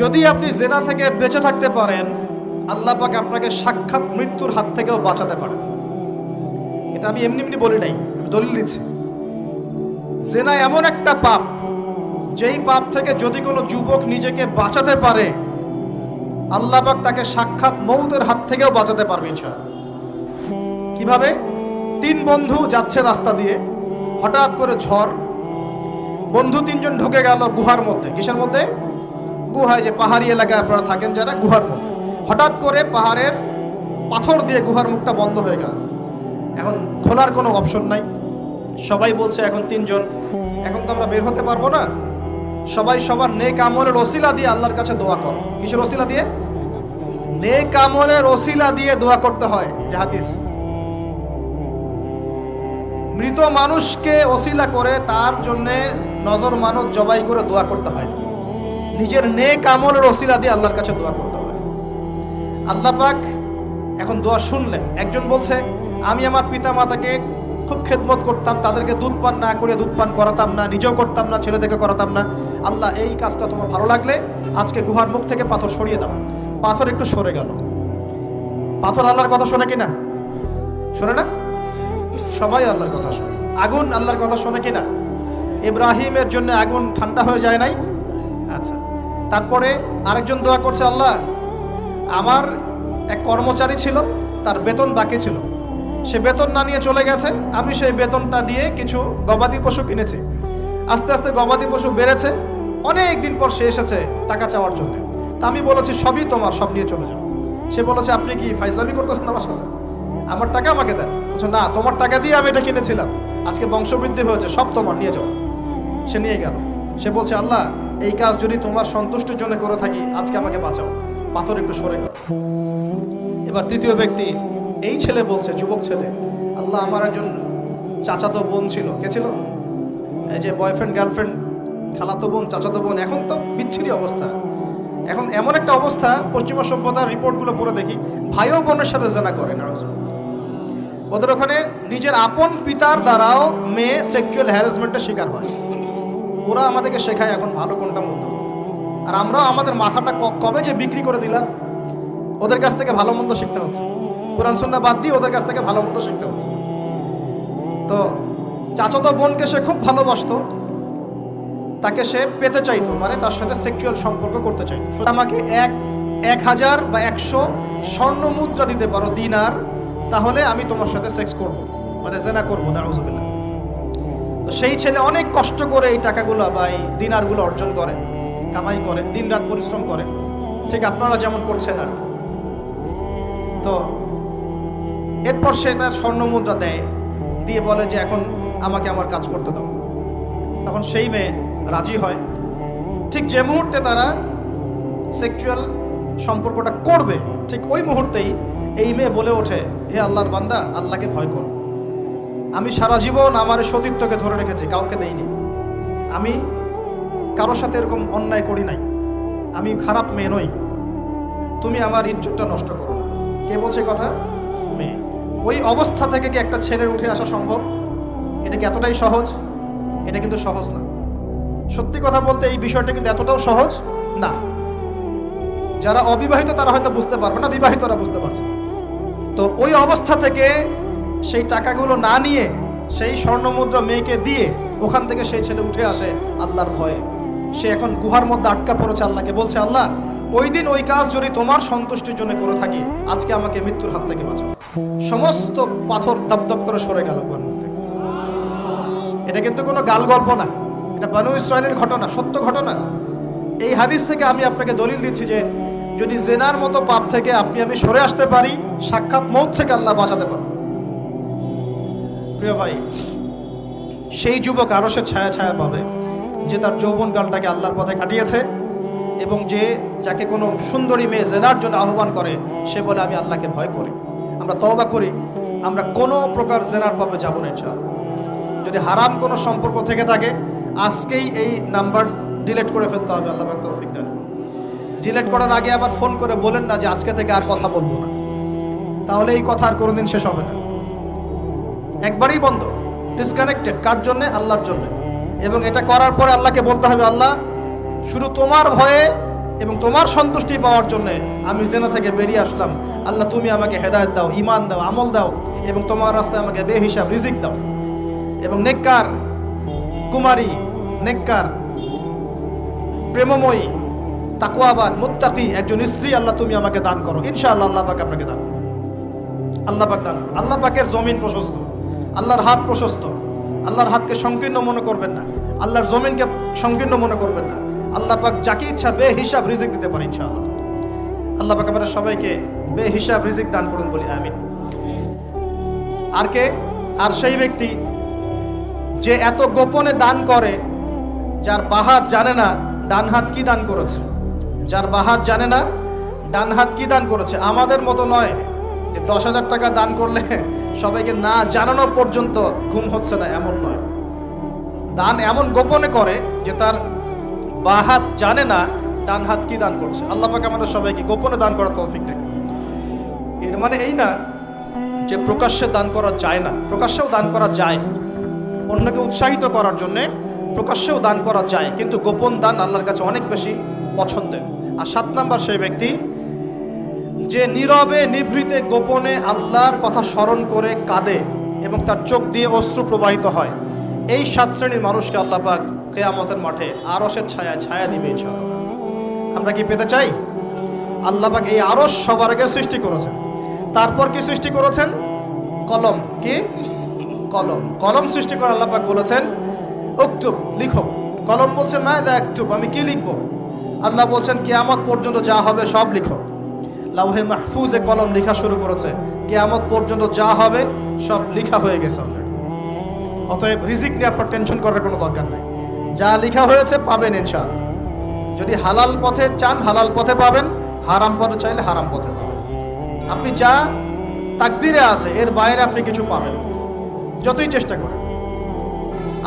যদি আপনি জেনা থেকে বেঁচে থাকতে পারেন, আল্লাহ পাক আপনাকে সাক্ষাৎ মৃত্যুর হাত থেকেও বাঁচাতে পারেন। এটা আমি এমনি এমনি বলি নাই, আমি দলিল দিচ্ছি। জেনা এমন একটা পাপ, যেই পাপ থেকে যদি কোনো যুবক নিজেকে বাঁচাতে পারে, আল্লাহ পাক তাকে সাক্ষাৎ মৌতের হাত থেকেও বাঁচাতে পারবে ইনশাআল্লাহ। কিভাবে? 3 বন্ধু যাচ্ছে রাস্তা দিয়ে, হঠাৎ করে ঝড়, বন্ধু 3 জন ঢুকে গেল গুহার মধ্যে। কিসের মধ্যে? গুহায়, যে পাহাড়ি এলাকায় আপনারা থাকেন যারা, গুহার মধ্যে। হঠাৎ করে পাহাড়ের পাথর দিয়ে গুহার মুখটা বন্ধ হয়ে গেল। এখন খোলার কোনো অপশন নাই। সবাই বলছে এখন 3 জন, এখন তো আমরা বের হতে পারবো না। সবাই সবার নেক আমলের ওসিলা দিয়ে আল্লাহর কাছে দোয়া করো। কিসের ওসিলা দিয়ে? নেক আমলের ওসিলা দিয়ে দোয়া করতে হয়। যে হাদিস, মৃত মানুষকে ওসিলা করে তার জন্যে নজর মানত জবাই করে দোয়া করতে হয় না, নিজের নেক আমলের ওসিলা দিয়ে আল্লাহর কাছে দোয়া করতে হয়। আল্লাহ পাক এখন দোয়া শুনলেন। একজন বলছে, আমি আমার পিতা মাতাকে খুব খেদমত করতাম, তাদেরকে দুধ পান না করে দুধ পান করাতাম না, নিজেও করতাম না, ছেলেদেরকে করাতাম না। আল্লাহ, এই কাজটা তোমার ভালো লাগলে আজকে গুহার মুখ থেকে পাথর সরিয়ে দাও। পাথর একটু সরে গেল। পাথর আল্লাহর কথা শোনে কিনা? শোনে না? সবাই আল্লাহর কথা শোনে। আগুন আল্লাহর কথা শোনে কিনা? ইব্রাহিমের জন্য আগুন ঠান্ডা হয়ে যায় নাই? আচ্ছা, তারপরে আরেকজন দোয়া করছে, আল্লাহ, আমার এক কর্মচারী ছিল, তার বেতন বাকি ছিল, সে বেতন না নিয়ে চলে গেছে। আমি সেই বেতনটা দিয়ে কিছু গবাদি পশু কিনেছি। আস্তে আস্তে গবাদি পশু বেড়েছে। অনেক দিন পর সে এসেছে টাকা চাওয়ার জন্য। তা আমি বলেছি, সবই তোমার, সব নিয়ে চলে যাও। সে বলেছে, আপনি কি ফাইজলামি করতেছেন আমার সাথে? আমার টাকা আমাকে দেন। বলছে, না, তোমার টাকা দিয়ে আমি এটা কিনেছিলাম, আজকে বংশবৃদ্ধি হয়েছে, সব তোমার, নিয়ে যাও। সে নিয়ে গেল। সে বলছে, আল্লাহ, এই কাজ যদি তোমার সন্তুষ্টির জন্য করে থাকি, আজকে আমাকে বাঁচাও। পাথর একটু সরে গেল। এবার তৃতীয় ব্যক্তি, এই ছেলে বলছে, যুবক ছেলে, আল্লাহ, আমার একজন চাচাতো বোন ছিল। কে ছিল? এই যে বয়ফ্রেন্ড গার্লফ্রেন্ড, খালাতো বোন, চাচাতো বোন, এখন তো বিচ্ছিরি অবস্থা। এখন এমন একটা অবস্থা, পশ্চিমা সভ্যতার রিপোর্টগুলো পড়ে দেখি, ভাইও বোনের সাথে জেনা করে না। ওদের ওখানে নিজের আপন পিতার দ্বারাও মেয়ে সেক্সুয়াল হ্যারাসমেন্টের শিকার হয়। ওরা আমাদেরকে শেখায় এখন ভালো কোনটা মন্দ, আর আমরাও আমাদের মাথাটা কবে যে বিক্রি করে দিলাম। ওদের কাছ থেকে ভালো মন্দ শিখতে হচ্ছে, কোরআন সুন্নাহ বাদ দিয়ে ওদের কাছ থেকে ভালো মন্দ শিখতে হচ্ছে। তো চাচাতো বোনকে সে খুব ভালোবাসতো, তাকে সে পেতে চাইতো, মানে তার সাথে সেক্সুয়াল সম্পর্ক করতে চাইতো। আমাকে 1000 বা 100 স্বর্ণ মুদ্রা দিতে পারো, দিনার, তাহলে আমি তোমার সাথে সেক্স করব, মানে জেনা করবো। নাউজুবিল্লাহ। তো সেই ছেলে অনেক কষ্ট করে এই টাকাগুলো বা এই দিনারগুলো অর্জন করে, কামাই করে, দিনরাত পরিশ্রম করে, ঠিক আপনারা যেমন করছেন আর। তো এরপর সে তার স্বর্ণ মুদ্রা দেয়, দিয়ে বলে যে এখন আমাকে আমার কাজ করতে দাও। তখন সেই মেয়ে রাজি হয়। ঠিক যে মুহূর্তে তারা সেক্সুয়াল সম্পর্কটা করবে, ঠিক ওই মুহূর্তেই এই মেয়ে বলে ওঠে, হে আল্লাহর বান্দা, আল্লাহকে ভয় করো। আমি সারা জীবন আমার সতীত্বকে ধরে রেখেছি, কাউকে দেইনি। আমি কারোর সাথে এরকম অন্যায় করি নাই। আমি খারাপ মেয়ে নই। তুমি আমার ইজ্জতটা নষ্ট করো না। কে বলছে কথা? মেয়ে। ওই অবস্থা থেকে কি একটা ছেলের উঠে আসা সম্ভব? এটা কি এতটাই সহজ? এটা কিন্তু সহজ না। সত্যি কথা বলতে এই বিষয়টা কিন্তু এতটাও সহজ না। যারা অবিবাহিত তারা হয়তো বুঝতে পারবে না, বিবাহিতরা বুঝতে পারছে। তো ওই অবস্থা থেকে সেই টাকাগুলো না নিয়ে সেই স্বর্ণমুদ্রা মেয়েকে দিয়ে ওখান থেকে সেই ছেলে উঠে আসে আল্লাহর ভয়ে। সে এখন গুহার মধ্যে আটকা পড়েছে, আল্লাহকে বলছে, আল্লাহ, ওই দিন ওই কাজ যদি তোমার সন্তুষ্টির জন্য করে থাকি, আজকে আমাকে মৃত্যুর হাত থেকে বাঁচাও। সমস্ত পাথর দপদপ করে সরে গেল গুহার মধ্যে। এটা কিন্তু কোনো গাল গল্প না, এটা বনু ইসরাইলের ঘটনা, সত্য ঘটনা। এই হাদিস থেকে আমি আপনাকে দলিল দিচ্ছি যে যদি জেনার মতো পাপ থেকে আমি সরে আসতে পারি, সাক্ষাৎ মৌত থেকে আল্লাহ বাঁচাতে পারে। প্রিয় ভাই, সেই যুবক আরশের ছায়া ছায়া পাবে যে তার যৌবনকালটাকে আল্লাহর পথে কাটিয়েছে, এবং যাকে কোনো সুন্দরী মেয়ে জেনার জন্য আহ্বান করে, সে বলে আমি আল্লাহকে ভয় করি। আমরা তওবা করি, আমরা কোনো প্রকার জেনার পাবে যাব না ইনশাআল্লাহ। যদি হারাম কোনো সম্পর্ক থেকে থাকে, আজকেই এই নাম্বার ডিলিট করে ফেলতে হবে। আল্লাহ পাক তৌফিক দেন। ডিলিট করার আগে আবার ফোন করে বলেন না যে আজকে থেকে আর কথা বলবো না, তাহলে এই কথা আর কোনোদিন শেষ হবে না। একবারই বন্ধ, ডিসকানেক্টেড। কার জন্য? আল্লাহর জন্য। এবং এটা করার পরে আল্লাহকে বলতে হবে, আল্লাহ, শুধু তোমার ভয়ে এবং তোমার সন্তুষ্টি পাওয়ার জন্য আমি জিনা থেকে বেরিয়ে আসলাম। আল্লাহ তুমি আমাকে হেদায়েত দাও, ঈমান দাও, আমল দাও এবং তোমার রাস্তায় আমাকে বেহিসাব রিজিক দাও। এবং নেককার কুমারী, নেককার প্রেমময়ী, তাকওয়াবান, মুত্তাকি একজন স্ত্রী আল্লাহ তুমি আমাকে দান করো। ইনশাআল্লাহ আল্লাহ পাক আপনাকে দান করো। আল্লাহ পাক দান। আল্লাহ পাকের জমিন প্রশস্ত, আল্লাহর হাত প্রশস্ত। আল্লাহর হাতকে সংকীর্ণ মনে করবেন না, আল্লাহর জমিনকে সংকীর্ণ মনে করবেন না। আল্লাহ পাক যাকে ইচ্ছা বেহিসাব রিজিক দিতে পারে ইনশাআল্লাহ। আল্লাহ পাক আমাদের সবাইকে বেহিসাব রিজিক দান করুন বলি আমিন। আর কে? আর সেই ব্যক্তি যে এত গোপনে দান করে, যার বাহাত জানে না ডান হাত কি দান করেছে, যার বাহাত জানে না ডান হাত কি দান করেছে। আমাদের মতো নয় যে 10,000 টাকা দান করলে সবাইকে না জানানো পর্যন্ত ঘুম হচ্ছে না, এমন নয়। দান এমন গোপনে করে যে তার বাহাত জানে না ডান হাত কি দান করছে। আল্লাহ পাক আমাদের সবাইকে গোপনে দান করার তৌফিক দেন। এর মানে এই না যে প্রকাশ্যে দান করা যায় না, প্রকাশ্যেও দান করা যায়। অন্যকে উৎসাহিত করার জন্যে প্রকাশ্যেও দান করা যায়, কিন্তু গোপন দান আল্লাহর কাছে অনেক বেশি পছন্দের। আর 7 নাম্বার সেই ব্যক্তি যে নীরবে নিভৃতে গোপনে আল্লাহর কথা স্মরণ করে কাঁদে এবং তার চোখ দিয়ে অশ্রু প্রবাহিত হয়। এই 7 শ্রেণীর মানুষকে আল্লাহ পাক কিয়ামতের মাঠে আরশের ছায়ায় ছায়া দিবে ইনশাআল্লাহ। আমরা কি পেতে চাই? আল্লাহ পাক এই আরশ সবার আগে সৃষ্টি করেছেন। তারপর কি সৃষ্টি করেছেন? কলম। কি? কলম। কলম সৃষ্টি করে আল্লাহ পাক বলেছেন উকতুব, লিখো। কলম বলছে মাযা আকতুব, আমি কি লিখবো? আল্লাহ বলছেন কিয়ামত পর্যন্ত যা হবে সব লিখো। লাউহে মাহফুজে কলম লেখা শুরু করেছে, কিয়ামত পর্যন্ত যা হবে সব লেখা হয়ে গেছে অলরেডি। অতএব রিজিক নিয়ে আপনার টেনশন করার কোনো দরকার নাই, যা লেখা হয়েছে পাবেন ইনশাআল্লাহ। যদি হালাল পথে চান হালাল পথে পাবেন, হারাম পথে চাইলে হারাম পথে পাবেন। আপনি যা তাকদিরে আছে এর বাইরে আপনি কিছু পাবেন যতই চেষ্টা করেন।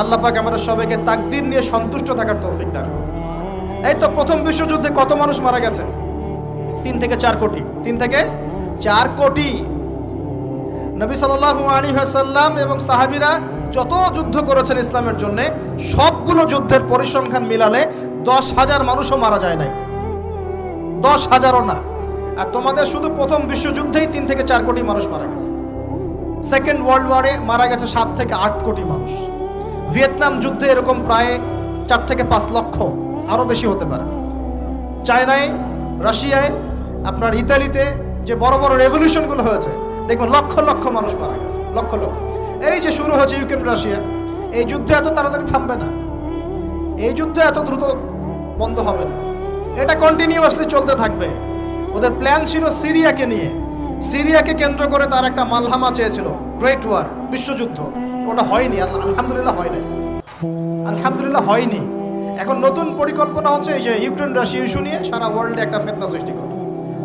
আল্লাহ পাক আমাদের সবাইকে তাকদির নিয়ে সন্তুষ্ট থাকার তৌফিক দান করুন। এই তো প্রথম বিশ্বযুদ্ধে কত মানুষ মারা গেছে? 3 থেকে 4 কোটি। 3 থেকে 4 কোটি। নবী সাল্লাল্লাহু আলাইহি ওয়াসাল্লাম এবং সাহাবীরা যত যুদ্ধ করেছেন ইসলামের জন্য, সবগুলো যুদ্ধের পরিসংখ্যান মিলালে 10,000 মানুষও মারা যায় নাই। 10,000ও না। আর তোমাদের শুধু প্রথম বিশ্বযুদ্ধেই 3 থেকে 4 কোটি মানুষ মারা গেছে। সেকেন্ড ওয়ার্ল্ড ওয়ারে মারা গেছে 7 থেকে 8 কোটি মানুষ। ভিয়েতনাম যুদ্ধে এরকম প্রায় 4 থেকে 5 লক্ষ, আরও বেশি হতে পারে। চায়নায়, রাশিয়ায়, আপনার ইতালিতে যে বড় বড় রেভলিউশনগুলো হয়েছে, দেখবেন লক্ষ লক্ষ মানুষ মারা গেছে, লক্ষ লক্ষ। এই যে শুরু হয়েছে ইউক্রেন রাশিয়া, এই যুদ্ধ এত তাড়াতাড়ি থামবে না, এই যুদ্ধ এত দ্রুত বন্ধ হবে না, এটা কন্টিনিউয়াসলি চলতে থাকবে। ওদের প্ল্যান ছিল সিরিয়াকে নিয়ে, সিরিয়াকে কেন্দ্র করে তার একটা মালহামা চেয়েছিল, গ্রেট ওয়ার, বিশ্বযুদ্ধ। ওটা হয়নি, আলহামদুলিল্লাহ হয় নাই, আলহামদুলিল্লাহ হয়নি। এখন নতুন পরিকল্পনা হচ্ছে এই যে ইউক্রেন রাশিয়া ইস্যু নিয়ে সারা ওয়ার্ল্ডে একটা ফেতনা সৃষ্টি করে।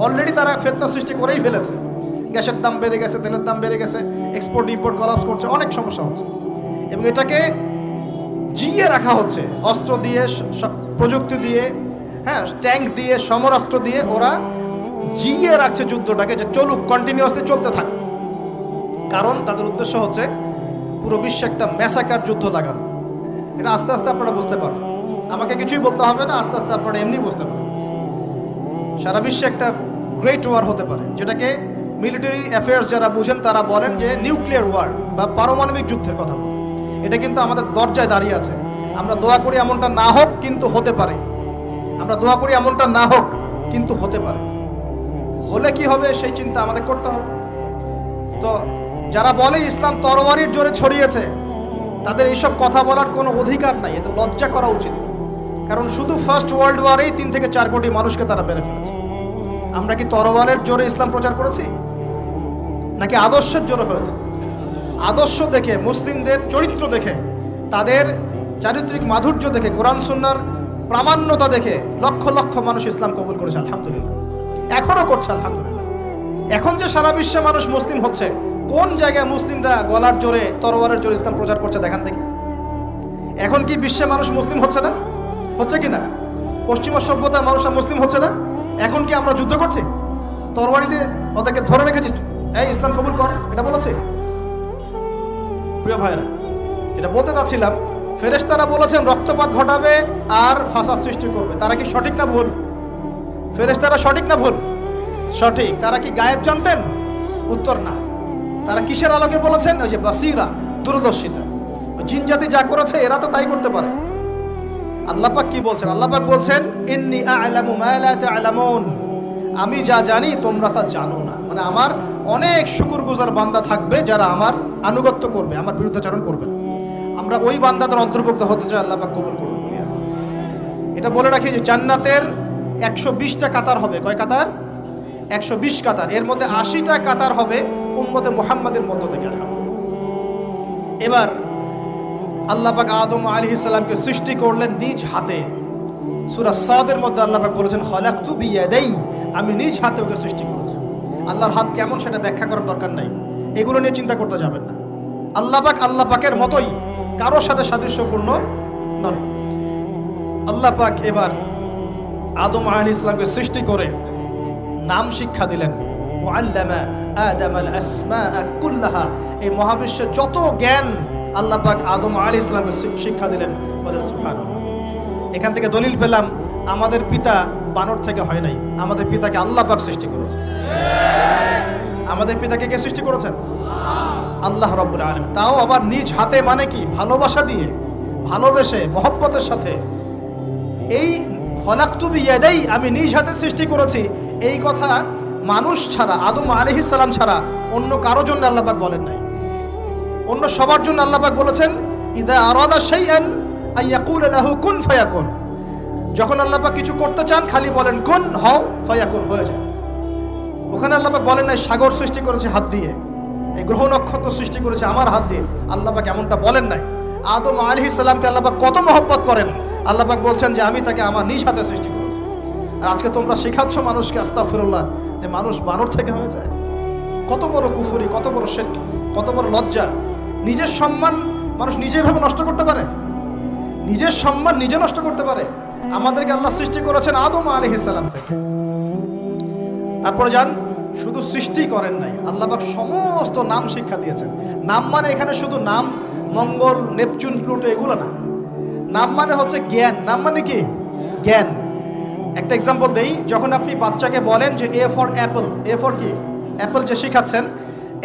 অলরেডি তারা ফেতনা সৃষ্টি করেই ফেলেছে। গ্যাসের দাম বেড়ে গেছে, তেলের দাম বেড়ে গেছে, এক্সপোর্ট ইম্পোর্ট কলাপস করছে, অনেক সমস্যা হচ্ছে। এবং এটাকে জিয়ে রাখা হচ্ছে অস্ত্র দিয়ে, প্রযুক্তি দিয়ে, হ্যাঁ, ট্যাঙ্ক দিয়ে, সমরাস্ত্র দিয়ে ওরা জিয়ে রাখছে যুদ্ধটাকে, যে চলুক, কন্টিনিউয়াসলি চলতে থাক। কারণ তাদের উদ্দেশ্য হচ্ছে পুরো বিশ্বে একটা ম্যাসাকার যুদ্ধ লাগানো। এটা আস্তে আস্তে আপনারা বুঝতে পারবেন, আমাকে কিছুই বলতে হবে না, আস্তে আস্তে আপনারা এমনি বুঝতে পারবেন। সারা বিশ্বে একটা গ্রেট ওয়ার হতে পারে, যেটাকে মিলিটারি অ্যাফেয়ার্স যারা বুঝেন তারা বলেন যে নিউক্লিয়ার ওয়ার বা পারমাণবিক যুদ্ধের কথা বলেন। এটা কিন্তু আমাদের দরজায় দাঁড়িয়ে আছে। আমরা দোয়া করি এমনটা না হোক, কিন্তু হতে পারে। আমরা দোয়া করি এমনটা না হোক, কিন্তু হতে পারে। হলে কি হবে সেই চিন্তা আমাদের করতে হবে। তো যারা বলে ইসলাম তরবারির জোরে ছড়িয়েছে, তাদের এইসব কথা বলার কোনো অধিকার নাই, এতে লজ্জা করা উচিত। কারণ শুধু ফার্স্ট ওয়ার্ল্ড ওয়ারেই 3 থেকে 4 কোটি মানুষকে তারা মেরে ফেলেছে। আমরা কি তরবারের জোরে ইসলাম প্রচার করেছি, নাকি আদর্শের জোরে হয়েছে? আদর্শ দেখে, মুসলিমদের চরিত্র দেখে, তাদের চারিত্রিক মাধুর্য দেখে, কোরআন সুন্নাহর প্রামাণ্যতা দেখে লক্ষ লক্ষ মানুষ ইসলাম কবুল করেছে, আলহামদুলিল্লাহ। এখনও করছে, আলহামদুলিল্লাহ। এখন যে সারা বিশ্বে মানুষ মুসলিম হচ্ছে, কোন জায়গায় মুসলিমরা গলার জোরে, তরবারের জোরে ইসলাম প্রচার করছে দেখান দেখি। এখন কি বিশ্বে মানুষ মুসলিম হচ্ছে না? হচ্ছে কি না? পশ্চিমা সভ্যতা মানুষরা মুসলিম হচ্ছে না? এখন কি আমরা যুদ্ধ করছি? তরবারি দিয়ে ওদেরকে ধরে রেখেছি, এই ইসলাম কবুল কর, এটা বলেছে? প্রিয় ভাইরা, এটা বলতে চাচ্ছিলাম, ফেরেশতারা বলেছেন রক্তপাত ঘটাবে আর ফাসাদ সৃষ্টি করবে। তারা কি সঠিক না ভুল? ফেরেশতারা সঠিক না ভুল? সঠিক। তারা কি গায়েব জানতেন? উত্তর না। তারা কিসের আলোকে বলেছেন? ওই যে বাসিরা, দূরদর্শিতা। জিন জাতি যা করেছে এরা তো তাই করতে পারে। আল্লাহ পাক কি বলছেন? আল্লাহ পাক বলছেন ইন্নী আ'লামু মা লা তা'লামুন, আমি যা জানি তোমরা তা জানো না। মানে আমার অনেক শুকরগুজার বান্দা থাকবে যারা আমার আনুগত্য করবে, আমার বিরুদ্ধাচরণ করবে। আমরা ওই বান্দাদের অন্তর্ভুক্ত হতে চাই, আল্লাহ পাক কবুল করুন। এটা বলে রাখি যে জান্নাতের 120টা কাতার হবে। কয় কাতার? 120 কাতার। এর মধ্যে 80টা কাতার হবে উম্মতে মুহাম্মাদের মধ্য থেকে। এবার আল্লাহ পাক আদম আলাইহিস সালামকে সৃষ্টি করলেন নিজ হাতে। সূরা সাদের মধ্যে আল্লাহ পাক বলেছেন খলাকতু বিয়াদাই, আমি নিজ হাতে ওকে সৃষ্টি করেছি। আল্লাহর হাত কেমন সেটা ব্যাখ্যা করার দরকার নাই, এগুলো নিয়ে চিন্তা করতে যাবেন না। আল্লাহ পাকের মতোই, কারোর সাথে সাদৃশ্যপূর্ণ নন। আল্লাহ পাক এবার আদম আলাইহিস সালামকে সৃষ্টি করে নাম শিক্ষা দিলেন। ওয়াল্লামা আদামাল আসমাআ কুল্লাহা, এই মহাবিশ্বের যত জ্ঞান আল্লাহ পাক আদম আলাইহিস সালামকে শিক্ষা দিলেন। বলেন সুবহানাল্লাহ। এখান থেকে দলিল পেলাম আমাদের পিতা বানর থেকে হয় নাই, আমাদের পিতাকে আল্লাহ পাক সৃষ্টি করেছে। আমাদের পিতাকে কে সৃষ্টি করেছেন? আল্লাহ রাব্বুল আলামিন। তাও আবার নিজ হাতে, মানে কি? ভালোবাসা দিয়ে, ভালোবেসে, মহব্বতের সাথে। এই খলাকতু বিয়াদাই, আমি নিজ হাতে সৃষ্টি করেছি, এই কথা মানুষ ছাড়া, আদম আলাইহিস সালাম ছাড়া অন্য কারো জন্য আল্লাহ পাক বলেন নাই। অন্য সবার জন্য আল্লাহ পাক বলেছেন ইদা আরাদা শাইআন আইয়াকুলা লাহু কুন ফায়াকুন। যখন আল্লাহ পাক কিছু করতে চান খালি বলেন কুন, হও, ফায়াকুন, হয়ে যায়। ওখানে আল্লাহ পাক বলেন নাই সাগর সৃষ্টি করেছে হাত দিয়ে, এই গ্রহ নক্ষত্র সৃষ্টি করেছে আমার হাত দিয়ে। আল্লাহ পাক এমনটা বলেন নাই। আদম আলাইহিস সালামকে আল্লাহ পাক কত মহব্বত করেন, আল্লাহ পাক বলছেন যে আমি তাকে আমার নিজ হাতে সৃষ্টি করেছি। আর আজকে তোমরা শেখাচ্ছ মানুষকে, আস্তাগফিরুল্লাহ, যে মানুষ বানর থেকে হয়ে যায়। কত বড় কুফরি, কত বড় শিরক, কত বড় লজ্জা। নিজের সম্মান মানুষ নিজে ভাবে নষ্ট করতে পারে, নিজের সম্মান নিজে নষ্ট করতে পারে। আমাদেরকে আল্লাহ সৃষ্টি করেছেন আদম আলাইহিস সালাম থেকে। তারপরে যান, শুধু সৃষ্টি করেন নাই, আল্লাহ পাক সমস্ত নাম শিক্ষা দিয়েছেন। নাম মানে এখানে শুধু নাম, মঙ্গল, নেপচুন, প্লুটো এগুলো না। নাম মানে হচ্ছে জ্ঞান। নাম মানে কি? জ্ঞান। একটা এক্সাম্পল দেই, যখন আপনি বাচ্চাকে বলেন যে A for Apple, A for কি? অ্যাপল যে শিখাচ্ছেন,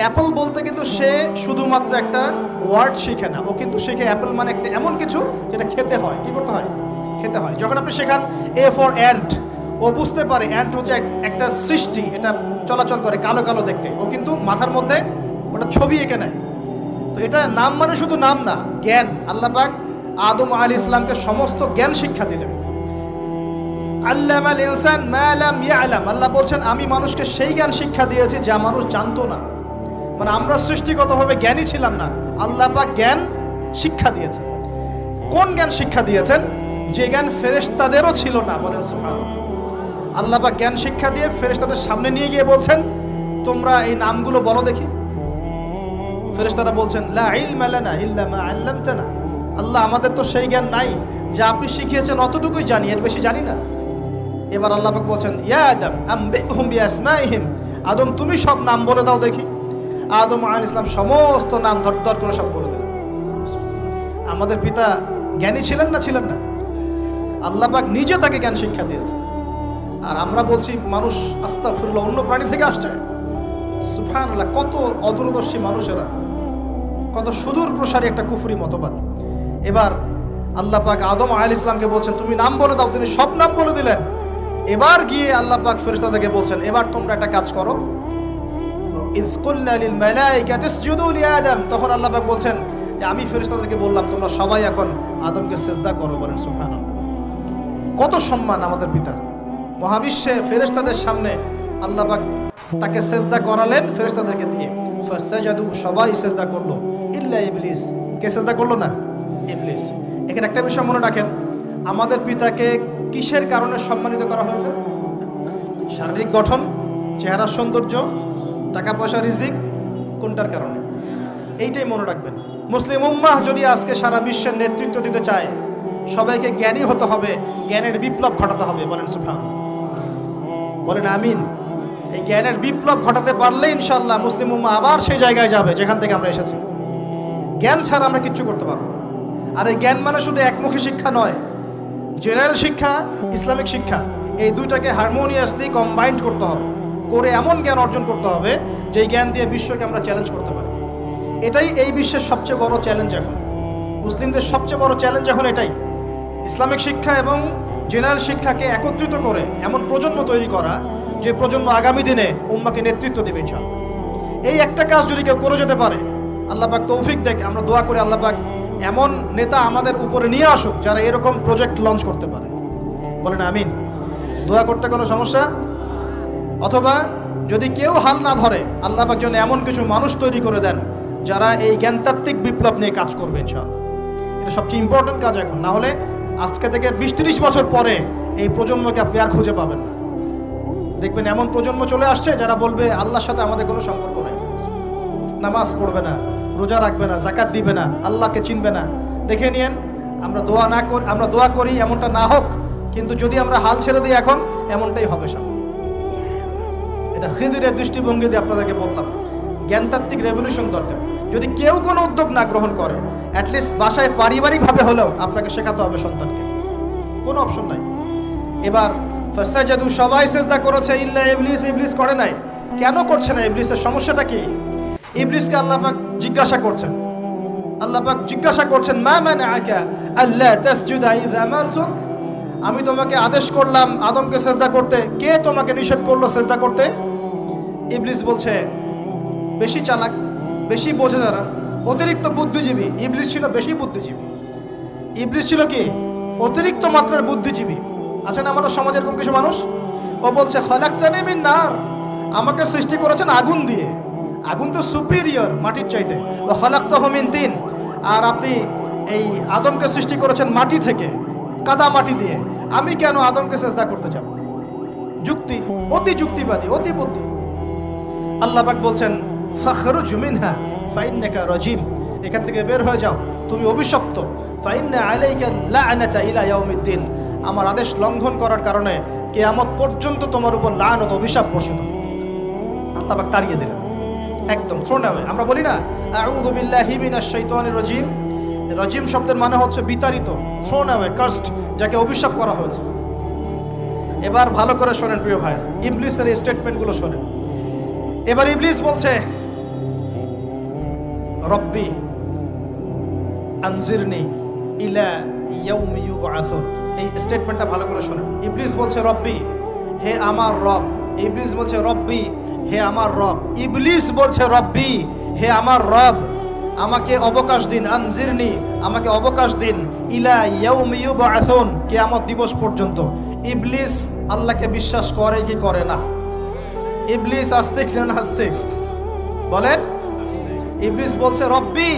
অ্যাপল বলতে কিন্তু সে শুধুমাত্র একটা ওয়ার্ড শিখে না, ও কিন্তু শিখে অ্যাপল মানে একটা এমন কিছু যেটা খেতে হয়। কি করতে হয়? খেতে হয়। যখন আপনি শেখান এ ফর অ্যান্ট, ও বুঝতে পারে অ্যান্ট হচ্ছে একটা সৃষ্টি, এটা চলাচল করে, কালো কালো দেখতে, ও কিন্তু মাথার মধ্যে ওটা ছবি এঁকে নেয়। তো এটা নাম মানে শুধু নাম না, জ্ঞান। আল্লাহ পাক আদম আলাইহিস সালামকে সমস্ত জ্ঞান শিক্ষা দিলেন। আল্লামাল ইনসান মা লাম ইয়ালাম, আল্লাহ বলছেন আমি মানুষকে সেই জ্ঞান শিক্ষা দিয়েছি যা মানুষ জানতো না। মানে আমরা সৃষ্টিগতভাবে জ্ঞানী ছিলাম না, আল্লাহ পাক জ্ঞান শিক্ষা দিয়েছেন। কোন জ্ঞান শিক্ষা দিয়েছেন? যে জ্ঞান ফেরেশতাদেরও ছিল না। বলেন সুবহানাল্লাহ। আল্লাহ পাক জ্ঞান শিক্ষা দিয়ে ফেরেশতাদের সামনে নিয়ে গিয়ে বলছেন তোমরা এই নামগুলো বলো দেখি। ফেরেশতারা বলছেন লা ইলমা লানা ইল্লা মা আল্লামতানা, আল্লাহ আমাদের তো সেই জ্ঞান নাই, যা আপনি শিখিয়েছেন অতটুকুই জানি, এর বেশি জানি না। এবার আল্লাহ পাক বলছেন ইয়া আদম আম্বিহুম বিআসমাইহিম, আদম তুমি সব নাম বলে দাও দেখি। আদম আলাইহিস সালাম সমস্ত নাম ধর করে সব বলে দিলেন। আমাদের পিতা জ্ঞানী ছিলেন না? ছিলেন না? আল্লাহ পাক নিজে তাকে জ্ঞান শিক্ষা দিয়েছে। আর আমরা বলছি মানুষ আস্তাগফিরুল্লাহ অন্য প্রাণী থেকে আসছে। সুবহানাল্লাহ, কত অদূরদর্শী মানুষেরা, কত সুদূর প্রসারী একটা কুফরি মতবাদ। এবার আল্লাহ পাক আদম আলাইহিস সালামকে বলছেন তুমি নাম বলে দাও, তিনি সব নাম বলে দিলেন। এবার গিয়ে আল্লাহ পাক ফেরেশতাদেরকে বলছেন এবার তোমরা একটা কাজ করো, ইয কুলনা লিল মালাইকাতি ইসজুদু লি আদম, তখন আল্লাহ পাক বলছেন যে আমি ফেরেশতাদেরকে বললাম তোমরা সবাই এখন আদমকে সিজদা করো। বলেন সুবহানাল্লাহ। কত সম্মান আমাদের পিতার। মহাবিশ্বে ফেরেশতাদের সামনে আল্লাহ পাক তাকে সিজদা করালেন ফেরেশতাদেরকে দিয়ে। ফাসাজাদু, সবাই সিজদা করলো, ইল্লা ইবলিস। কে সিজদা করলো না? ইবলিস। এখানে একটা বিষয় মনে রাখেন, আমাদের পিতাকে কিসের কারণে সম্মানিত করা হয়েছে? শারীরিক গঠন, চেহারার সৌন্দর্য, টাকা পয়সা, রিজিক, কোনটার কারণে? এইটাই মনে রাখবেন। মুসলিম উম্মাহ যদি আজকে সারা বিশ্বের নেতৃত্ব দিতে চায়, সবাইকে জ্ঞানী হতে হবে, জ্ঞানের বিপ্লব ঘটাতে হবে। বলেন সুবহানাল্লাহ, বলেন আমিন। এই জ্ঞানের বিপ্লব ঘটাতে পারলে ইনশাআল্লাহ মুসলিম উম্মাহ আবার সেই জায়গায় যাবে যেখান থেকে আমরা এসেছি। জ্ঞান ছাড়া আমরা কিচ্ছু করতে পারবো না। আর এই জ্ঞান মানে শুধু একমুখী শিক্ষা নয়, জেনারেল শিক্ষা, ইসলামিক শিক্ষা, এই দুইটাকে হারমোনিয়াসলি কম্বাইন্ড করতে হবে, করে এমন জ্ঞান অর্জন করতে হবে যেই জ্ঞান দিয়ে বিশ্বকে আমরা চ্যালেঞ্জ করতে পারি। এটাই এই বিশ্বের সবচেয়ে বড় চ্যালেঞ্জ এখন, মুসলিমদের সবচেয়ে বড় চ্যালেঞ্জ এখন এটাই, ইসলামিক শিক্ষা এবং জেনারেল শিক্ষাকে একত্রিত করে এমন প্রজন্ম তৈরি করা যে প্রজন্ম আগামী দিনে উম্মাকে নেতৃত্ব দেবে ইনশাআল্লাহ। এই একটা কাজ যদি কেউ করে যেতে পারে, আল্লাহ পাক তৌফিক দেখ, আমরা দোয়া করে আল্লাহ পাক এমন নেতা আমাদের উপরে নিয়ে আসুক যারা এরকম প্রজেক্ট লঞ্চ করতে পারে। বলেন আমিন। দোয়া করতে কোনো সমস্যা? অথবা যদি কেউ হাল না ধরে, আল্লাহ পাক যেন এমন কিছু মানুষ তৈরি করে দেন যারা এই জ্ঞানতাত্ত্বিক বিপ্লব নিয়ে কাজ করবে ইনশাআল্লাহ। এটা সবচেয়ে ইম্পর্টেন্ট কাজ এখন, না হলে আজকে থেকে 20-30 বছর পরে এই প্রজন্মকে আপনি আর খুঁজে পাবেন না। দেখবেন এমন প্রজন্ম চলে আসছে যারা বলবে আল্লাহর সাথে আমাদের কোনো সম্পর্ক নাই, নামাজ পড়বে না, রোজা রাখবে না, যাকাত দিবে না, আল্লাহকে চিনবে না। দেখে নিয়েন, আমরা দোয়া করি এমনটা না হোক, কিন্তু যদি আমরা হাল ছেড়ে দিই এখন এমনটাই হবে সামনে। এটা খিদিরের দৃষ্টিভঙ্গি দিয়ে আপনাদেরকে বললাম, জ্ঞানতাত্ত্বিক রেভলিউশন দরকার। যদি কেউ কোনো উদ্যোগ না গ্রহণ করে, অ্যাটলিস্ট বাসায় পারিবারিকভাবে হলেও আপনাকে শেখাতে হবে সন্তানকে, কোনো অপশন নাই। এবার ফাসাজাদু, সবাই সেজদা করেছে ইল্লা ইবলিস, ইবলিস করে নাই। কেন করছে না ইবলিসের সমস্যাটা কি? ইবলিসকে আল্লাহ পাক জিজ্ঞাসা করছেন মা মানাআকা আল্লা তাসজুদা ইযা আমারতুক, আমি তোমাকে আদেশ করলাম আদমকে সেজদা করতে, কে তোমাকে নিষেধ করলো সেজদা করতে? ইবলিস বলছে, বেশি চালাক, বেশি বোঝে যারা, অতিরিক্ত বুদ্ধিজীবী। ইবলিস ছিল বেশি বুদ্ধিজীবী, ইবলিস ছিল কি অতিরিক্ত মাত্রার বুদ্ধিজীবী। আচ্ছা না, আমাদের সমাজে এরকম কিছু মানুষ, ও বলছে খালাকতানি মিন নার, আমাকে সৃষ্টি করেছেন আগুন দিয়ে, আগুন তো সুপিরিয়র মাটির চাইতে। ও খালাকতাহু মিন তিন, আর আপনি এই আদমকে সৃষ্টি করেছেন মাটি থেকে, কাদা মাটি দিয়ে, আমি কেন আদমকে সেজদা করতে যাব? যুক্তি, অতি যুক্তিবাদী, অতি বুদ্ধি। আল্লাহ পাক বলছেন ফাখরুজ মিনহা ফাইন্নাকা রাজিম, এখান থেকে বের হয়ে যাও, তুমি অভিশপ্ত। ফাইন্না আলাইকা লা'নাতা ইলা ইয়াউমিদ্দিন, আমার আদেশ লঙ্ঘন করার কারণে কিয়ামত পর্যন্ত তোমার উপর লানত, অভিশাপ বর্ষিত। আল্লাহ পাক তাড়িয়ে দিলেন, একদম থ্রোন অ্যাওয়ে। আমরা বলি না আউযু বিল্লাহি মিনাশ শাইতানির রাজিম, রাজিম শব্দের মানে হচ্ছে বিতাড়িত, থ্রোন অ্যাওয়ে, কার্সড, যাকে অভিশাপ করা হয়েছে। এবার ভালো করে শোনেন প্রিয় ভাই, ইবলিসের এই স্টেটমেন্টগুলো শোনেন। এবার ইবলিস বলছে রব্বি আনজিরনি ইলা ইয়াউমি ইউবআসুন, এই স্টেটমেন্টটা ভালো করে শোনেন। ইবলিস বলছে রব্বি, হে আমার রব। ইবলিস বলছে রব্বি, হে আমার রব। ইবলিস বলছে রব্বি, হে আমার রব, আমাকে অবকাশ দিন, আনজিরনি, আমাকে অবকাশ দিন, ইলা ইয়াউমি ইউবআসুন, কিয়ামত দিবস পর্যন্ত। ইবলিস আল্লাহকে বিশ্বাস করে কি করে না? ইবলিস আস্তিক না নাস্তিক? বলেন। ইবলিস বলছে রব্বি,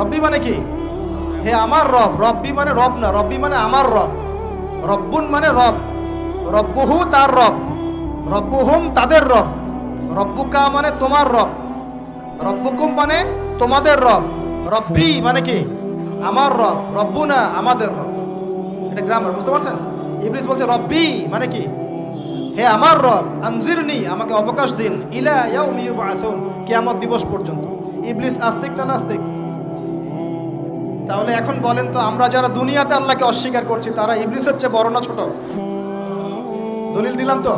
রব্বি মানে কি? হে আমার রব। রব্বি মানে রব না, রব্বি মানে আমার রব। রব্বুন মানে রব, রব্বুহু তার রব, রব্বুহুম তাদের রব, রব্বুকা মানে তোমার রব, রব্বুকুম মানে তোমাদের রব, রব্বি মানে কি? আমার রব, রব্বুনা আমাদের রব। এটা গ্রামার, বুঝতে পারছেন? ইবলিস বলছে রব্বি মানে কি? হে আমার রব, আনজিরনি, আমাকে অবকাশ দিন, ইলা ইয়াউমি ইউবআসুন, কিয়ামত দিবস পর্যন্ত। ইবলিস আস্তিক না নাস্তিক? তাহলে এখন বলেন তো, আমরা যারা দুনিয়াতে আল্লাহকে অস্বীকার করছি তারা ইবলিসের চেয়ে বড় না ছোট? দলিল দিলাম তো,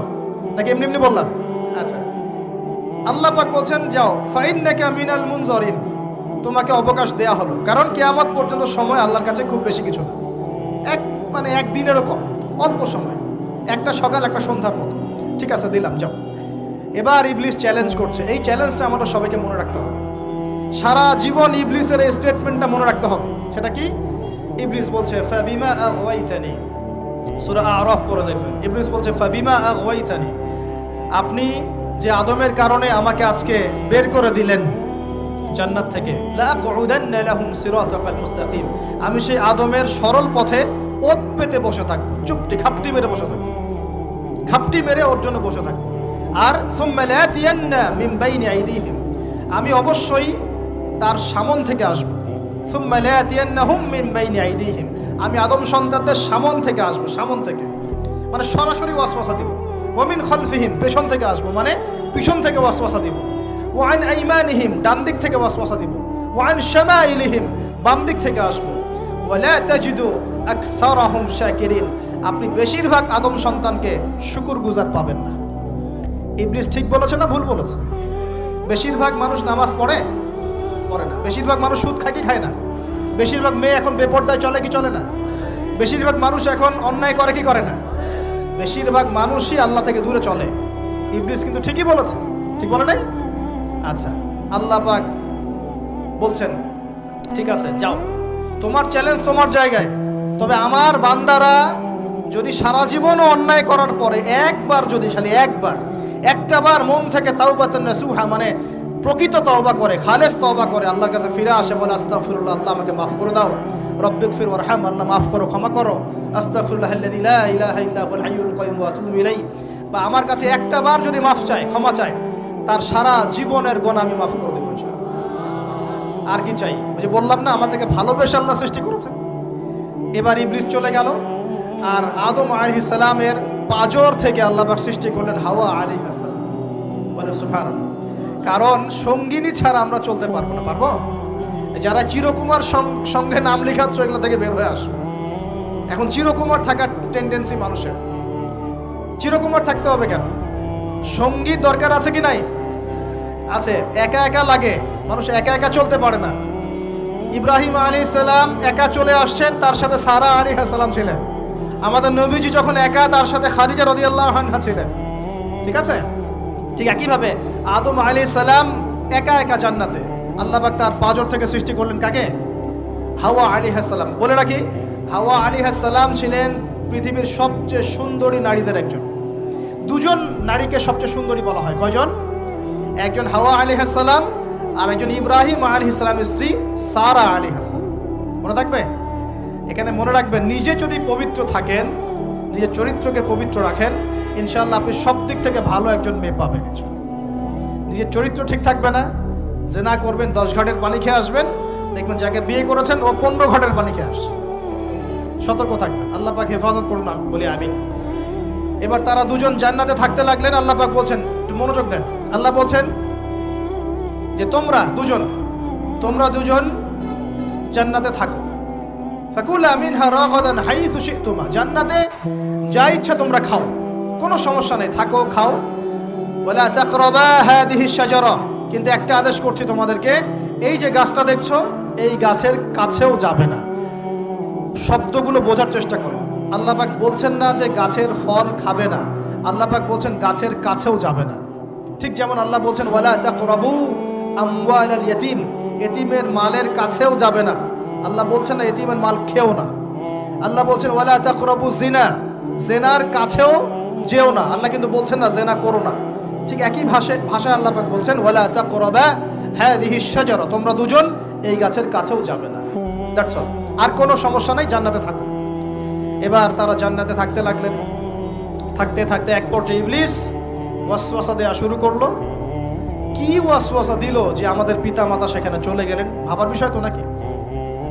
নাকি এমনি এমনি বললাম? আচ্ছা, আল্লাহ পাক বলছেন যাও, ফাইন্নাকা মিনাল মুনজারিন, তোমাকে অবকাশ দেয়া হলো, কারণ কিয়ামত পর্যন্ত সময় আল্লাহর কাছে খুব বেশি কিছু না, এক দিনেরও কম, অল্প সময়, একটা সকাল একটা সন্ধ্যার মতো। ঠিক আছে, দিলাম, যাও। এবার ইবলিস চ্যালেঞ্জ করছে। এই চ্যালেঞ্জটা আমরা সবাইকে মনে রাখতে হবে, সারা জীবন ইবলিসের এই স্টেটমেন্টটা মনে রাখতে হবে। সেটা কি? ইবলিস বলছে ফাবিমা আগওয়াইতানি, সূরা আরাফ পড়ে দেখবেন। ইবলিস বলছে ফাবিমা আগওয়াইতানি, আপনি যে আদমের কারণে আমাকে আজকে বের করে দিলেন জান্নাত থেকে, লাআকুদান্না লাহুম সিরাতাকাল মুস্তাকিম, আমি সেই আদমের সরল পথে ওত পেতে বসে থাকবো, চুপটি খাপটি মেরে বসে থাকবো, খাপটি মেরে ওর জন্য বসে থাকবো। আর সুম্মা লাতিয়ান্না মিন বাইনি আইদিহিম, আমি অবশ্যই তার সামন থেকে আসবো। সুম্মা লাতিয়ান্নাহুম মিন বাইনি আইদিহিম, আমি আদম সন্তানদের সামন থেকে আসবো, সামন থেকে মানে সরাসরি ওয়াসওয়াসা দিব। ওয়া মিন খালফিহিম, পেছন থেকে আসবো মানে পিছন থেকে ওয়াসওয়াসা দিব। ওয়া আন আইমানিহিম, ডান দিক থেকে ওয়াসওয়াসা দিব। ওয়া আন শামাইলিহিম, বাম দিক থেকে আসবো। ওয়া লা তাজিদু আকসারাহুম শাকিরিন, আপনি বেশিরভাগ আদম সন্তানকে শুকরগুজার পাবেন না। ইবলিস ঠিক বলেছে না ভুল বলেছে? বেশিরভাগ মানুষ নামাজ পড়ে না, বেশিরভাগ মানুষ সুদ খায় কি খায় না, বেশিরভাগ মেয়ে এখন বেপরদায় চলে কি চলে না, বেশিরভাগ মানুষ এখন অন্যায় করে কি করে না, বেশিরভাগ মানুষই আল্লাহ থেকে দূরে চলে। ইবলিস কিন্তু ঠিকই বলেছে, ঠিক বলে নাই? আচ্ছা, আল্লাহ পাক বলছেন ঠিক আছে যাও, তোমার চ্যালেঞ্জ তোমার জায়গায়, তবে আমার বান্দারা যদি সারা জীবনও অন্যায় করার পরে একবার, যদি খালি একটাবার মন থেকে তাওবাতুন নাসুহা মানে প্রকৃত তওবা করে, খালেস তওবা করে, আল্লাহর কাছে ফিরে আসে, বলে আস্তাগফিরুল্লাহ, আল্লাহ আমাকে মাফ করে দাও, রব্বিগফির ওয়ারহাম, আল্লাহ মাফ করো, ক্ষমা করো, আস্তাগফিরুল্লাহাল্লাযী লা ইলাহা ইল্লা হুয়াল হাইয়ুল কাইয়ুম ওয়া আতুবু ইলাইহি, বা আমার কাছে একটাবার যদি মাফ চায়, ক্ষমা চায়, তার সারা জীবনের গুনাহ আমি মাফ করে দেব ইনশাআল্লাহ। আর কি চাই? ওই যে বললাম না, আমাদেরকে ভালোবেসে আল্লাহ সৃষ্টি করেছেন। এবার ইবলিস চলে গেল, আর আদম আলাইহিস সালামের পাঁজর থেকে আল্লাহ পাক সৃষ্টি করলেন হাওয়া আলাইহিস সালাম। বলে সুবহানাল্লাহ। কারণ সঙ্গিনী ছাড়া আমরা চলতে পারবো না। পারবো? যারা চিরকুমার সঙ্গে নাম লেখাচ্ছ, এগুলো থেকে বের হয়ে আসো। এখন চিরকুমার থাকার টেন্ডেন্সি মানুষের, চিরকুমার থাকতে হবে কেন? সঙ্গীর দরকার আছে কি নাই? আছে। একা একা লাগে, মানুষ একা একা চলতে পারে না। ইব্রাহিম আলাইহিস সালাম একা চলে আসছেন, তার সাথে সারা আলাইহিস সালাম ছিলেন। আমাদের নবীজি যখন একা, তার সাথে খাদিজা রাদিয়াল্লাহু আনহা ছিলেন। ঠিক আছে? ঠিক একইভাবে আদম আলাইহিস সালাম একা একা জান্নাতে, আল্লাহ পাক তার পাঁজর থেকে সৃষ্টি করলেন কাকে? হাওয়া আলাইহিস সালাম। বলে রাখি, হাওয়া আলাইহিস সালাম ছিলেন পৃথিবীর সবচেয়ে সুন্দরী নারীদের একজন। দুজন নারীকে সবচেয়ে সুন্দরী বলা হয়। কয়জন? একজন হাওয়া আলাইহিস সালাম, আর একজন ইব্রাহিম আলাইহিস সালামের স্ত্রী সারা আলাইহিস সালাম। মনে থাকবে? এখানে মনে রাখবেন, নিজে যদি পবিত্র থাকেন, নিজের চরিত্রকে পবিত্র রাখেন, ইনশাআল্লাহ আপনি সব দিক থেকে ভালো একজন মেয়ে পাবেন। নিজের চরিত্র ঠিক থাকবে না, জেনা করবেন, 10 ঘাটের পানি খেয়ে আসবেন, দেখবেন যাকে বিয়ে করেছেন ও 15 ঘাটের পানি খেয়ে আসছে। সতর্ক থাকবেন, আল্লাহ পাক হেফাজত করুন বলি আমিন। এবার তারা দুজন জান্নাতে থাকতে লাগলেন। আল্লাহ পাক বলছেন, একটু মনোযোগ দেন, আল্লাহ বলছেন যে তোমরা দুজন জান্নাতে থাকো। ফাকুলা মিনহা রাগাদান হাইসু শি'তুমা, জান্নাতে যা ইচ্ছা তোমরা খাও, কোনো সমস্যা নেই, থাকো খাও। ওয়ালা তাকরাবা হাদিহি শাজারা, কিন্তু একটা আদেশ করছি তোমাদেরকে, এই যে গাছটা দেখছো, এই গাছের কাছেও যাবে না। শব্দগুলো বোঝার চেষ্টা করো। আল্লাহ পাক বলছেন না যে গাছের ফল খাবে না, আল্লাহ পাক বলছেন গাছের কাছেও যাবে না। ঠিক যেমন আল্লাহ বলছেন ওয়ালা তাকরাবু আমওয়ালাল ইয়াতীম, এতিমের মালের কাছেও যাবে না। আল্লাহ বলছেন না এতিমের মাল খেও না। আল্লাহ বলছেন ওয়ালা তাকরাবু জিনা, জেনার কাছেও যেও না। আল্লাহ কিন্তু বলছেন না জেনা করো না। ঠিক একই ভাষায় আল্লাহ পাক বলছেন ওয়ালা তাকরাবা হাদিহি শাজারা, তোমরা দুজন এই গাছের কাছেও যাবে না। That's all. আর কোনো সমস্যা নাই, জান্নাতে থাকো। এবার তারা জান্নাতে থাকতে লাগলেন। থাকতে থাকতে এক পর্যায়ে ইবলিস ওয়াসওয়াসা দেওয়া শুরু করলো। কি ওয়াসওয়াসা দিল যে আমাদের পিতামাতা সেখানে চলে গেলেন? ভাবার বিষয় তো নাকি?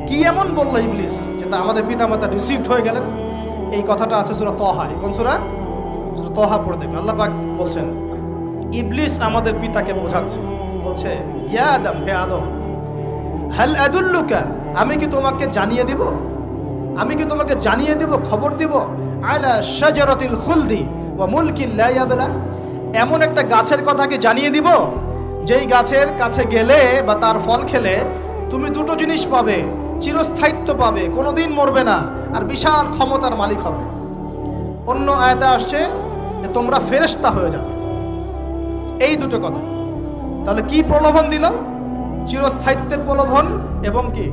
কি এমন বলল ইবলিস যে তা আমাদের পিতামাতা রিসিভড হয়ে গেলেন? এই কথাটা আছে সূরা তাহায়। কোন সূরা? সূরা তাহা পড়ে দেখবেন। আল্লাহ পাক বলছেন, ইবলিস আমাদের পিতাকে বোঝাচ্ছে, বলছে ইয়া আদম, হে আদম, হাল আদুল্লুকা, আমি কি তোমাকে জানিয়ে দিব, খবর দিব, আলা শাজারাতিল খুলদি ওয়া মুলকিন লা ইয়াবলা, এমন একটা গাছের কথা কি জানিয়ে দিব যেই গাছের কাছে গেলে বা তার ফল খেলে তুমি দুটো জিনিস পাবে, চিরস্থায়িত্ব পাবে, কোনোদিন মরবে না, আর বিশাল ক্ষমতার মালিক হবে। অন্য আয়াতে আসছে যে তোমরা ফেরেশতা হয়ে যাবে। এই দুটো কথা। তাহলে কি প্রলোভন দিল? চিরস্থায়িত্বের প্রলোভন এবং কি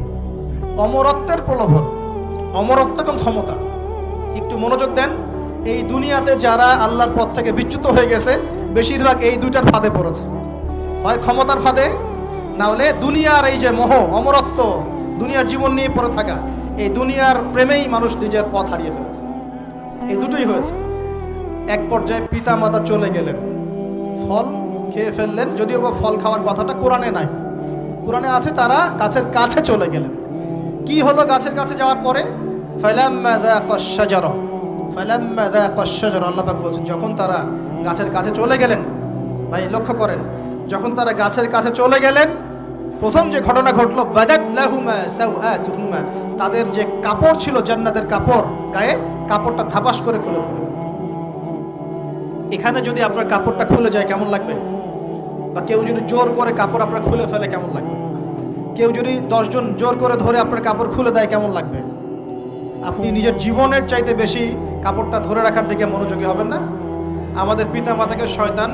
অমরত্বের প্রলোভন, অমরত্ব এবং ক্ষমতা। একটু মনোযোগ দেন, এই দুনিয়াতে যারা আল্লাহর পথ থেকে বিচ্যুত হয়ে গেছে, বেশিরভাগ এই দুইটার ফাঁদে পড়েছে। হয় ক্ষমতার ফাঁদে, না হলে দুনিয়ার এই যে মোহ, অমরত্ব, দুনিয়ার জীবন নিয়ে পড়ে থাকা, এই দুনিয়ার প্রেমেই মানুষ নিজের পথ হারিয়ে ফেলেছে। এই দুটোই হয়েছে। এক পর্যায়ে পিতা মাতা চলে গেলেন, ফল খেয়ে ফেললেন। যদিও বা ফল খাওয়ার কথাটা কোরআনে নাই, কোরআনে আছে তারা গাছের কাছে চলে গেলেন। কি হলো গাছের কাছে যাওয়ার পরে? ফালাম্মা যাকাশ শাজারা, ফালাম্মা যাকাশ শাজারা, আল্লাহ পাক বলছেন যখন তারা গাছের কাছে চলে গেলেন। ভাই লক্ষ্য করেন, যখন তারা গাছের কাছে চলে গেলেন, প্রথম যে ঘটনা ঘটলো, বাদাত লাহুমা সাওআতুহুমা, তাদের যে কাপড় ছিল জান্নাতের কাপড়, গায়ে কাপড়টা ধাপাস করে খুলে পড়ে। এখানে যদি আপনার কাপড়টা খুলে যায় কেমন লাগবে? বা কেউ যদি জোর করে কাপড় আপনার খুলে ফেলে কেমন লাগবে? কেউ যদি 10 জন জোর করে ধরে আপনার কাপড় খুলে দেয় কেমন লাগবে? আপনি নিজের জীবনের চাইতে বেশি কাপড়টা ধরে রাখার দিকে মনোযোগী হবেন না? আমাদের পিতা মাতাকে শয়তান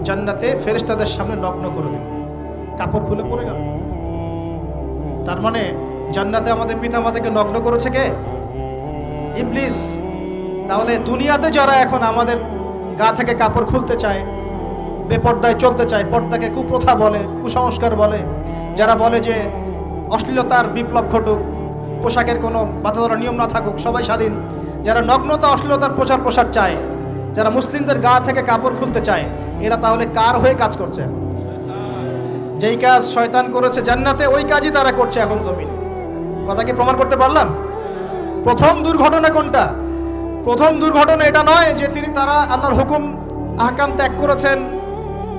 জান্নাতে ফেরেশতাদের সামনে নগ্ন করে দেবে, কাপড় খুলে পড়ে গেল। তার মানে জান্নাতে আমাদের পিতা মাতাকে নগ্ন করেছে কে? ইবলিস। তাহলে দুনিয়াতে যারা এখন আমাদের গা থেকে কাপড় খুলতে চায়, বেপর্দায় চলতে চায়, পর্দাকে কুপ্রথা বলে, কুসংস্কার বলে, যারা বলে যে অশ্লীলতার বিপ্লব ঘটুক, পোশাকের কোনো বাধা ধরা নিয়ম না থাকুক, সবাই স্বাধীন, যারা নগ্নতা অশ্লীলতার প্রচার প্রসার চায়, যারা মুসলিমদের গা থেকে কাপড় খুলতে চায়, এরা তাহলে কার হয়ে কাজ করছে? যেই কাজ শয়তান করেছে জান্নাতে, ওই কাজই তারা করছে এখন জমিনে। কথা কি প্রমাণ করতে পারলাম? প্রথম দুর্ঘটনা কোনটা? প্রথম দুর্ঘটনা এটা নয় যে তারা আল্লাহর হুকুম আহকাম ত্যাগ করেছেন,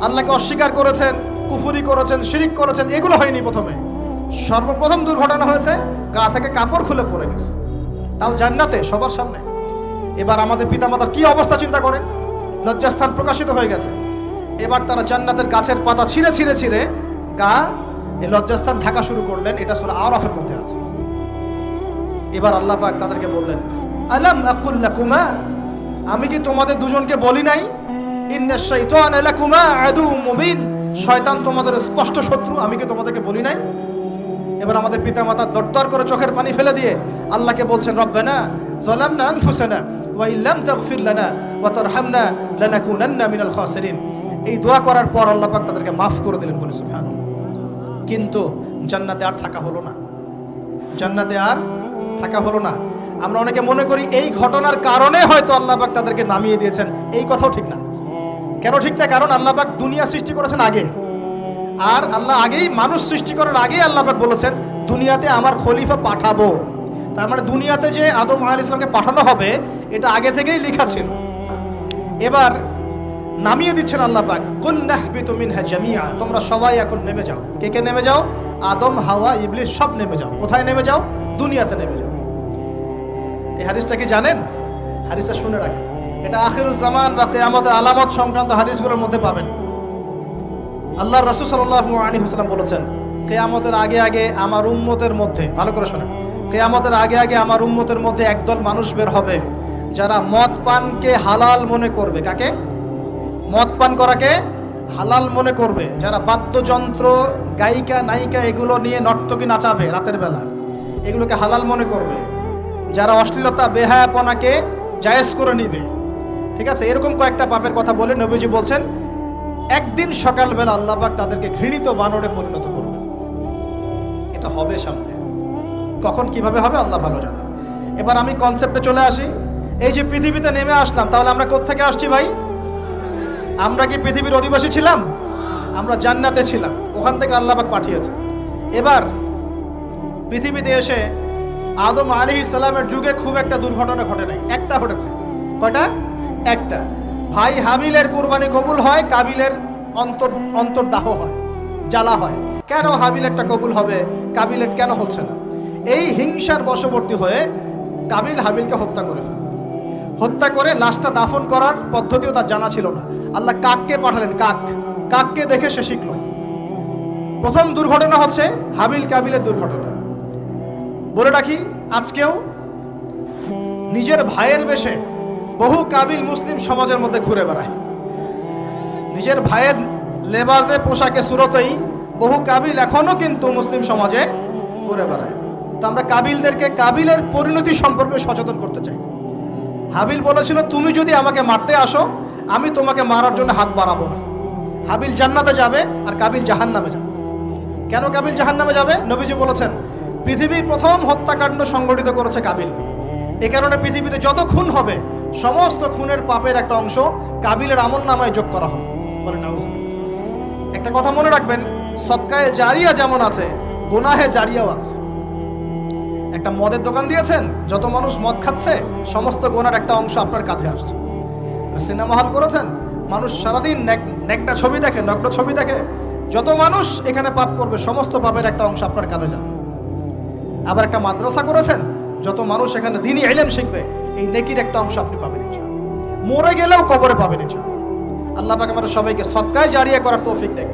আল্লাহকে অস্বীকার করেছেন, কুফরি করেছেন, শিরিক করেছেন, এগুলো হয়নি প্রথমে। সর্বপ্রথম দুর্ঘটনা হয়েছে গা থেকে কাপড় খুলে পড়ে গেছে, তাও জান্নাতে সবার সামনে। এবার আমাদের পিতামাতার কি অবস্থা চিন্তা করেন, লজ্জাস্থান প্রকাশিত হয়ে গেছে। এবার তারা জান্নাতের গাছের পাতা ছিঁড়ে ছিঁড়ে ছিঁড়ে গা এই লজ্জাস্থান ঢাকা শুরু করলেন। এটা সূরা আরাফের মধ্যে আছে। এবার আল্লাহ পাক তাদেরকে বললেন, আলাম আকুল লাকুমা, আমি কি তোমাদের দুজনকে বলি নাই, ইন্নাশ শাইতানা লাকুমা আদুউম মুবিন, শয়তান তোমাদের স্পষ্ট শত্রু, আমি কি তোমাদেরকে বলি নাই? এবার আমাদের পিতামাতা দরদর করে চোখের পানি ফেলে দিয়ে আল্লাহকে বলছেন, রব্বানা যালামনা আনফুসানা ওয়া ইল্লাম তাগফির লানা ওয়া তারহামনা লানাকুনান্না মিনাল খাসিরিন। এই দোয়া করার পর আল্লাহ পাক তাদেরকে মাফ করে দিলেন, বলে সুবহানাল্লাহ। কিন্তু জান্নাতে আর থাকা হলো না, জান্নাতে আর থাকা হলো না। আমরা অনেকে মনে করি এই ঘটনার কারণে হয়তো আল্লাহ পাক তাদেরকে নামিয়ে দিয়েছেন, এই কথাও ঠিক না। কেন ঠিক না? কারণ আল্লাহ পাক দুনিয়া সৃষ্টি করেছেন আগে, আর আল্লাহ আগেই মানুষ সৃষ্টি করার আগেই আল্লাহ পাক বলেছেন দুনিয়াতে আমার খলিফা পাঠাবো। তার মানে দুনিয়াতে যে আদম আলাইহিস সালামকে পাঠানো হবে এটা আগে থেকেই লেখা ছিল। এবার নামিয়ে দিচ্ছেন আল্লাহ পাক, কুল নাহবিতু মিনহা জামিআ, তোমরা সবাই এখন নেমে যাও। কে কে নেমে যাও? আদম, হাওয়া, ইবলিস সব নেমে যাও। কোথায় নেমে যাও? দুনিয়াতে নেমে যাও। এই হাদিসটা কি জানেন? হাদিসটা শুনে রাখেন, এটা আখিরুজ জামান বা কিয়ামতের আলামত সংক্রান্ত হাদিসগুলোর মধ্যে পাবেন। আল্লাহর রাসূল সাল্লাল্লাহু আলাইহি ওয়াসাল্লাম বলেছেন, কিয়ামতের আগে আগে আমার উম্মতের মধ্যে, ভালো করে শুনেন, কিয়ামতের আগে আগে আমার উম্মতের মধ্যে একদল মানুষ বের হবে যারা মদ পানকে হালাল মনে করবে। কাকে? মদ পান করাকে হালাল মনে করবে। যারা বাদ্যযন্ত্র, গায়িকা, নায়িকা এগুলো নিয়ে নর্তকী নাচাবে রাতের বেলা, এগুলোকে হালাল মনে করবে। যারা অশ্লীলতা, বেহায়াপনাকে জায়েজ করে নিবে। ঠিক আছে, এরকম কয়েকটা পাপের কথা বলে নবীজি বলছেন একদিন সকালবেলা আল্লাহ পাক তাদেরকে ঘৃণিত বানরে পরিণত করবে। এটা হবে সামনে, কখন কিভাবে হবে আল্লাহ ভালো জানে। এবার আমি কনসেপ্টে চলে আসি। এই যে পৃথিবীতে নেমে আসলাম, তাহলে আমরা কোত্থেকে আসছি ভাই? আমরা কি পৃথিবীর অধিবাসী ছিলাম? আমরা জান্নাতে ছিলাম, ওখান থেকে আল্লাহ পাক পাঠিয়েছে। এবার পৃথিবীতে এসে আদম আলাইহিস সালামের যুগে খুব একটা দুর্ঘটনা ঘটে নাই, একটা ঘটেছে। কয়টা? একটা। ভাই হাবিলের কুরবানি কবুল হয়, কাবিলের অন্তর্দাহ হয়, জ্বালা হয়। কেন হাবিলেরটা কবুল হবে, কাবিলের কেন হচ্ছে না? এই হিংসার বশবর্তী হয়ে কাবিল হাবিলকে হত্যা করে ফেলে। হত্যা করে লাশটা দাফন করার পদ্ধতিও তার জানা ছিল না। আল্লাহ কাককে পাঠালেন, কাককে দেখে সে শিখল। প্রথম দুর্ঘটনা হচ্ছে হাবিল কাবিলের দুর্ঘটনা। বলে রাখি, আজকেও নিজের ভাইয়ের বেশে বহু কাবিল মুসলিম সমাজের মধ্যে ঘুরে বেড়ায়। নিজের ভাইয়ের লেবাসে, পোশাকে, সুরতেই বহু কাবিল এখনো কিন্তু মুসলিম সমাজে ঘুরে বেড়ায়। তো আমরা কাবিলদেরকে কাবিলের পরিণতি সম্পর্কে সচেতন করতে চাই। হাবিল বলেছিল, তুমি যদি আমাকে মারতে আসো, আমি তোমাকে মারার জন্য হাত বাড়াবো না। হাবিল জান্নাতে যাবে আর কাবিল জাহান্নামে যাবে। কেন কাবিল জাহান্নামে যাবে? নবীজি বলেছেন, পৃথিবীর প্রথম হত্যাকাণ্ড সংগঠিত করেছে কাবিল। এ কারণে পৃথিবীতে যত খুন হবে, সমস্ত খুনের পাপের একটা অংশ কাবিলের আমল নামায় যোগ করা হবে। বলে নাউজুবিল্লাহ। একটা কথা মনে রাখবেন, সদকায়ে জারিয়া যেমন আছে, গুনাহে জারিয়াও আছে। একটা মদের দোকান দিয়েছেন, যত মানুষ মদ খাচ্ছে, সমস্ত গুনার একটা অংশ আপনার কাঁধে আসছে। সিনেমা হল করেছেন, মানুষ সারাদিন নেকটা ছবি দেখে, নগ্ন ছবি দেখে, যত মানুষ এখানে পাপ করবে সমস্ত পাপের একটা অংশ আপনার কাঁধে যাবে। আবার একটা মাদ্রাসা করেছেন, যত মানুষ এখানে দ্বীনি ইলম শিখবে এই নেকির একটা অংশ আপনি পাবেন ইনশাআল্লাহ। মরে গেলেও কবরে পাবেন ইনশাআল্লাহ। আল্লাহ পাক আমাদের সবাইকে সদকায়ে জারিয়া করার তৌফিক দেন।